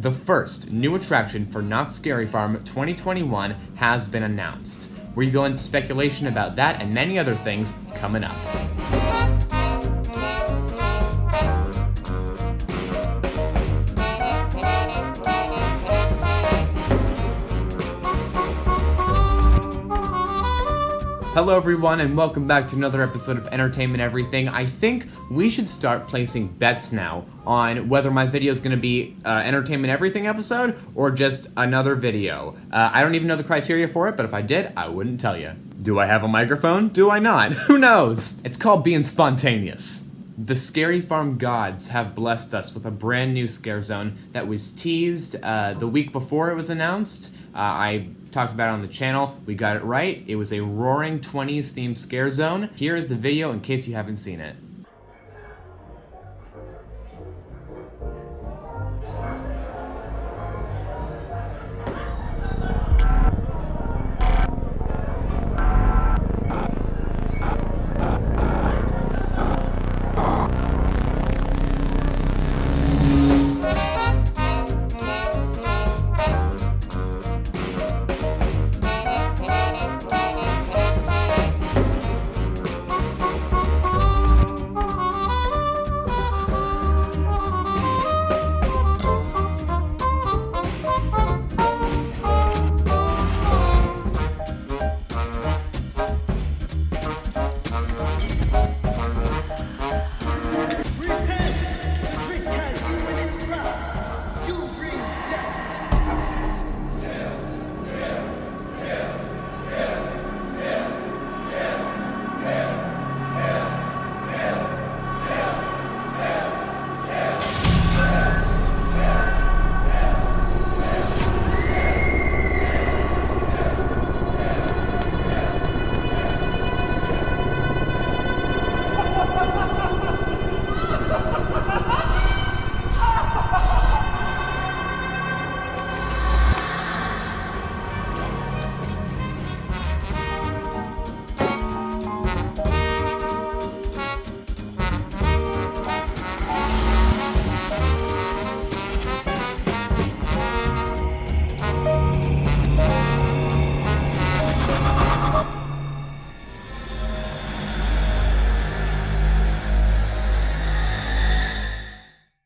The first new attraction for Knott Scary Farm 2021 has been announced. We go into speculation about that and many other things coming up. Hello everyone and welcome back to another episode of Entertainment Everything. I think we should start placing bets now on whether my video is going to be Entertainment Everything episode or just another video. I don't even know the criteria for it, but if I did, I wouldn't tell you. Do I have a microphone? Do I not? Who knows? It's called being spontaneous. The Scary Farm gods have blessed us with a brand new scare zone that was teased the week before it was announced. I talked about it on the channel. We got it right. It was a Roaring 20s themed scare zone. Here is the video in case you haven't seen it.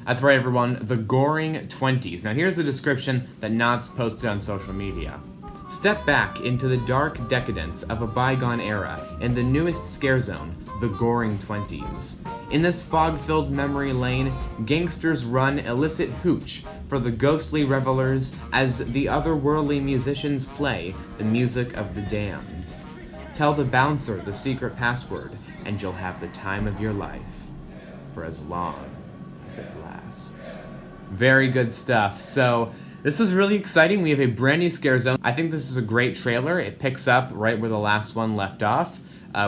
That's right, everyone, the Gore-ing 20's. Now here's the description that Knott's posted on social media. Step back into the dark decadence of a bygone era in the newest scare zone, the Gore-ing 20's. In this fog-filled memory lane, gangsters run illicit hooch for the ghostly revelers as the otherworldly musicians play the music of the damned. Tell the bouncer the secret password, and you'll have the time of your life, for as long as it lasts. Very good stuff. So this is really exciting. We have a brand new scare zone. I think this is a great trailer. It picks up right where the last one left off,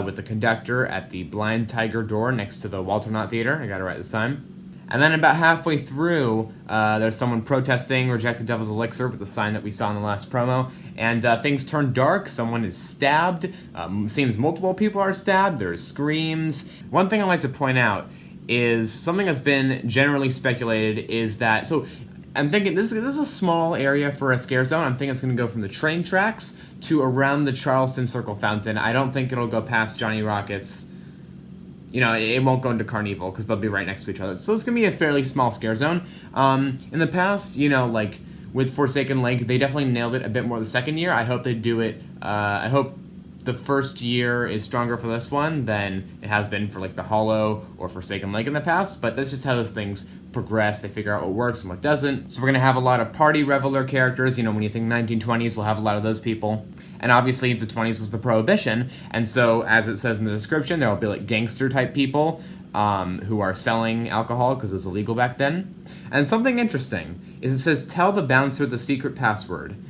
with the conductor at the Blind Tiger door next to the Walter Knott Theater. I got it right this time. And then about halfway through, there's someone protesting Reject the Devil's Elixir with the sign that we saw in the last promo. And things turn dark. Someone is stabbed. Seems multiple people are stabbed. There's screams. One thing I like to point out is something that's been generally speculated is that, so I'm thinking this is a small area for a scare zone. I'm thinking it's going to go from the train tracks to around the Charleston Circle Fountain. I don't think it'll go past Johnny Rockets. You know, it won't go into Carnival because they'll be right next to each other. So it's going to be a fairly small scare zone. In the past, you know, like with Forsaken Lake, they definitely nailed it a bit more the second year. I hope they do it, I hope the first year is stronger for this one than it has been for like the Hollow or Forsaken Lake in the past, but that's just how those things progress. They figure out what works and what doesn't. So we're gonna have a lot of party reveler characters. You know, when you think 1920s, we'll have a lot of those people. And obviously the 20s was the Prohibition, and so as it says in the description, there will be like gangster type people who are selling alcohol because it was illegal back then. And something interesting is it says, tell the bouncer the secret password.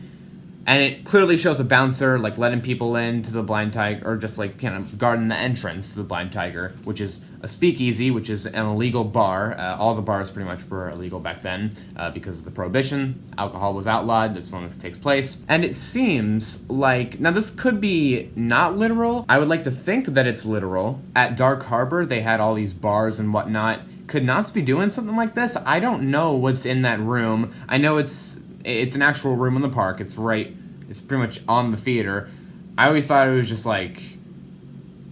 And it clearly shows a bouncer, like, letting people into the Blind Tiger, or just, like, kind of guarding the entrance to the Blind Tiger, which is a speakeasy, which is an illegal bar. All the bars pretty much were illegal back then because of the Prohibition. Alcohol was outlawed. This one takes place. And it seems like, now this could be not literal. I would like to think that it's literal. At Dark Harbor, they had all these bars and whatnot, could Knott be doing something like this? I don't know what's in that room. I know it's an actual room in the park. It's pretty much on the theater. I always thought it was just like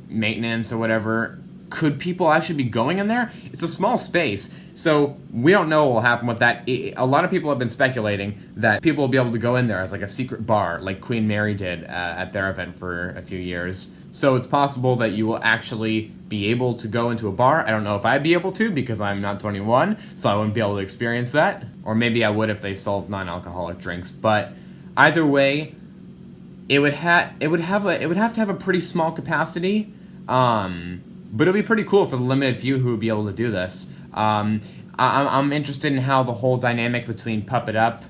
maintenance or whatever. Could people actually be going in there? It's a small space, so we don't know what will happen with that. A lot of people have been speculating that people will be able to go in there as like a secret bar, like Queen Mary did at their event for a few years. So it's possible that you will actually be able to go into a bar. I don't know if I'd be able to because I'm not 21, so I wouldn't be able to experience that. Or maybe I would if they sold non-alcoholic drinks. But either way, it would have to have a pretty small capacity. But it'll be pretty cool for the limited few who would be able to do this. I'm interested in how the whole dynamic between Puppet Up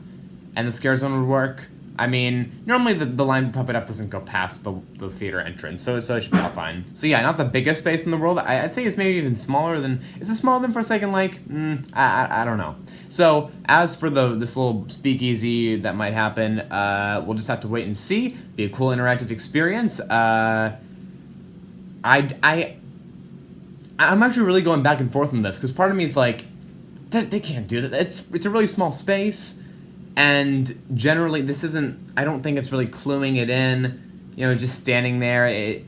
and the Scare Zone would work. I mean, normally the line Puppet Up doesn't go past the theater entrance, so it should be all fine. So yeah, not the biggest space in the world. I'd say it's maybe even smaller than... Is it smaller than Forsaken Lake? I don't know. So, as for this little speakeasy that might happen, we'll just have to wait and see. Be a cool interactive experience. I'm actually really going back and forth on this, because part of me is like, they can't do that. It's a really small space, and generally this isn't, I don't think it's really cluing it in, you know, just standing there.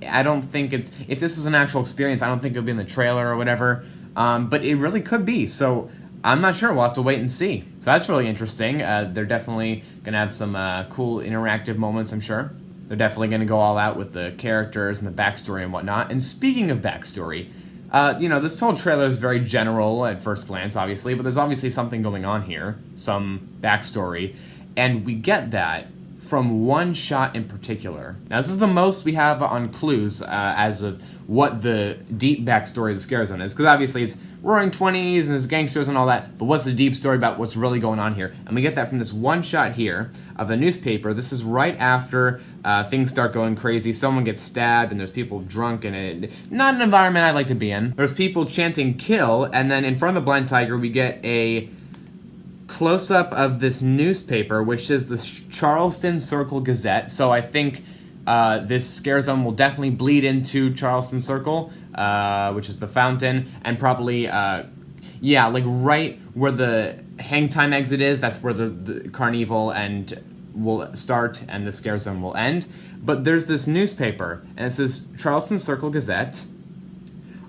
I don't think it's, if this was an actual experience, I don't think it would be in the trailer or whatever, but it really could be, so I'm not sure. We'll have to wait and see. So that's really interesting. They're definitely going to have some cool interactive moments, I'm sure. They're definitely going to go all out with the characters and the backstory and whatnot. And speaking of backstory, you know, this whole trailer is very general at first glance, obviously, but there's obviously something going on here, some backstory, and we get that from one shot in particular. Now, this is the most we have on clues as of what the deep backstory of the Scare Zone is, because obviously it's Roaring 20s and there's gangsters and all that, but what's the deep story about what's really going on here? And we get that from this one shot here of the newspaper. This is right after things start going crazy. Someone gets stabbed and there's people drunk, and not an environment I'd like to be in. There's people chanting kill, and then in front of the blind tiger we get a close-up of this newspaper, which is the Charleston Circle Gazette. So I think this Scare Zone will definitely bleed into Charleston Circle, which is the fountain, and probably, yeah, like right where the hang time exit is, that's where the carnival will start and the Scare Zone will end. But there's this newspaper, and it says Charleston Circle Gazette.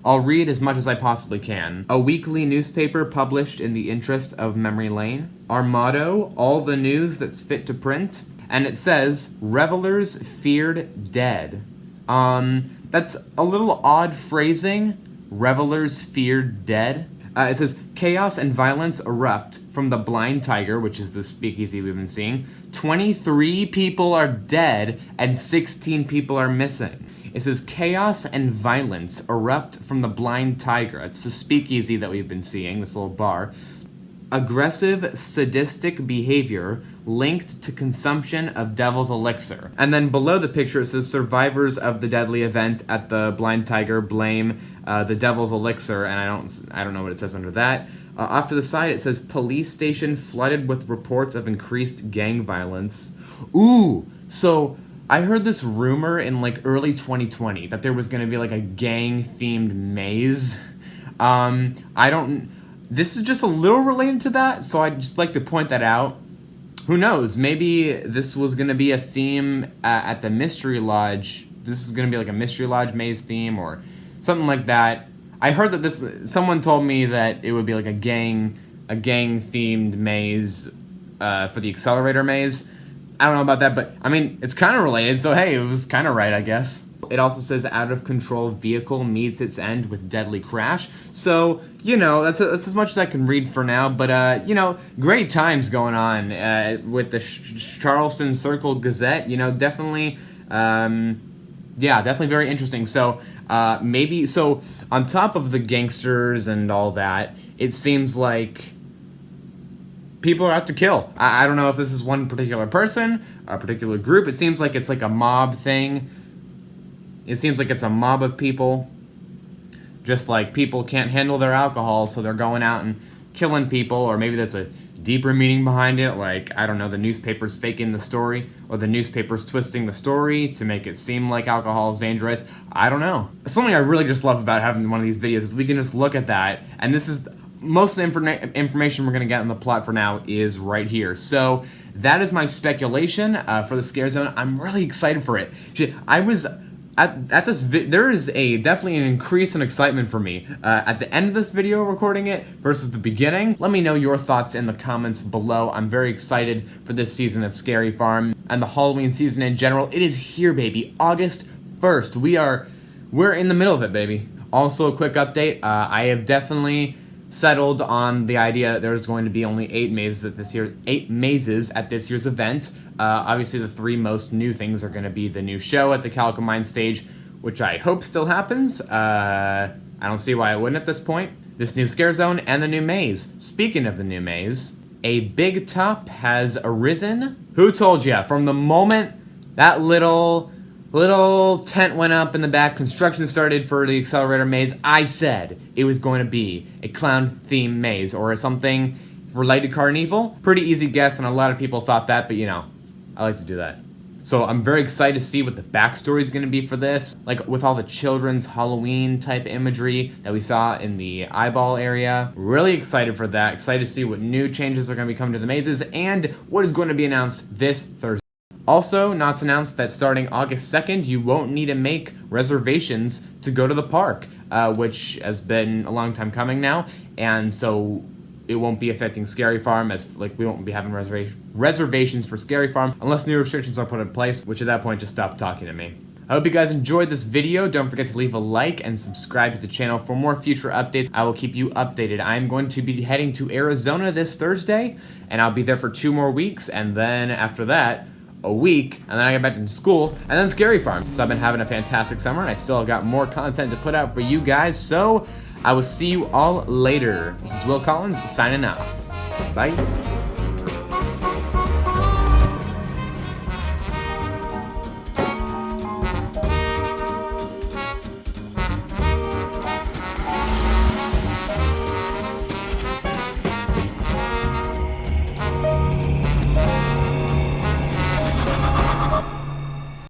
I'll read as much as I possibly can. A weekly newspaper published in the interest of memory lane. Our motto, all the news that's fit to print. And it says, revelers feared dead. That's a little odd phrasing, revelers feared dead. It says, chaos and violence erupt from the blind tiger, which is the speakeasy we've been seeing. 23 people are dead and 16 people are missing. It says, chaos and violence erupt from the blind tiger. It's the speakeasy that we've been seeing, this little bar. Aggressive, sadistic behavior linked to consumption of devil's elixir. And then below the picture it says, survivors of the deadly event at the blind tiger blame the devil's elixir, and I don't know what it says under that. Off to the side it says, police station flooded with reports of increased gang violence. Ooh, so I heard this rumor in like early 2020 that there was going to be like a gang-themed maze. This is just a little related to that, so I'd just like to point that out. Who knows, maybe this was going to be a theme at the Mystery Lodge. This is going to be like a Mystery Lodge maze theme or something like that. I heard that someone told me that it would be like a gang-themed maze for the accelerator maze. I don't know about that, but I mean, it's kind of related, so hey, it was kind of right, I guess. It also says out-of-control vehicle meets its end with deadly crash. So, you know, that's as much as I can read for now. But, you know, great times going on with the Charleston Circle Gazette. You know, definitely, yeah, definitely very interesting. So, maybe, so on top of the gangsters and all that, it seems like people are out to kill. I don't know if this is one particular person, a particular group. It seems like it's like a mob thing. It seems like it's a mob of people, just like people can't handle their alcohol, so they're going out and killing people, or maybe there's a deeper meaning behind it, like, I don't know, the newspaper's faking the story, or the newspaper's twisting the story to make it seem like alcohol is dangerous. I don't know. Something I really just love about having one of these videos is we can just look at that, and this is most of the information we're going to get on the plot for now is right here. So that is my speculation for the Scare Zone. I'm really excited for it. I was at this there is definitely an increase in excitement for me at the end of this video recording it versus the beginning. Let me know your thoughts in the comments below. I'm very excited for this season of Scary Farm and the Halloween season in general. It is here, baby. August 1st. We're in the middle of it, baby. Also, a quick update. I have definitely settled on the idea that there's going to be only 8 mazes at this year's event. Obviously, the 3 most new things are going to be the new show at the Calico Mine stage, which I hope still happens. I don't see why it wouldn't at this point. This new Scare Zone and the new maze. Speaking of the new maze, a big top has arisen. Who told ya? From the moment that little tent went up in the back, construction started for the accelerator maze, I said it was going to be a clown-themed maze or something related to Carnival. Pretty easy guess, and a lot of people thought that, but you know, I like to do that. So I'm very excited to see what the backstory is going to be for this, like with all the children's Halloween type imagery that we saw in the eyeball area. Really excited for that. Excited to see what new changes are going to be coming to the mazes and what is going to be announced this Thursday. Also, Knott's announced that starting August 2nd, you won't need to make reservations to go to the park, which has been a long time coming now, and so it won't be affecting Scary Farm, as like we won't be having reservations for Scary Farm unless new restrictions are put in place, which at that point just stop talking to me. I hope you guys enjoyed this video. Don't forget to leave a like and subscribe to the channel for more future updates. I will keep you updated. I'm going to be heading to Arizona this Thursday, and I'll be there for 2 more weeks, and then after that, a week, and then I get back to school, and then Scary Farm. So I've been having a fantastic summer, and I still got more content to put out for you guys, so I will see you all later. This is Will Collins, signing off. Bye.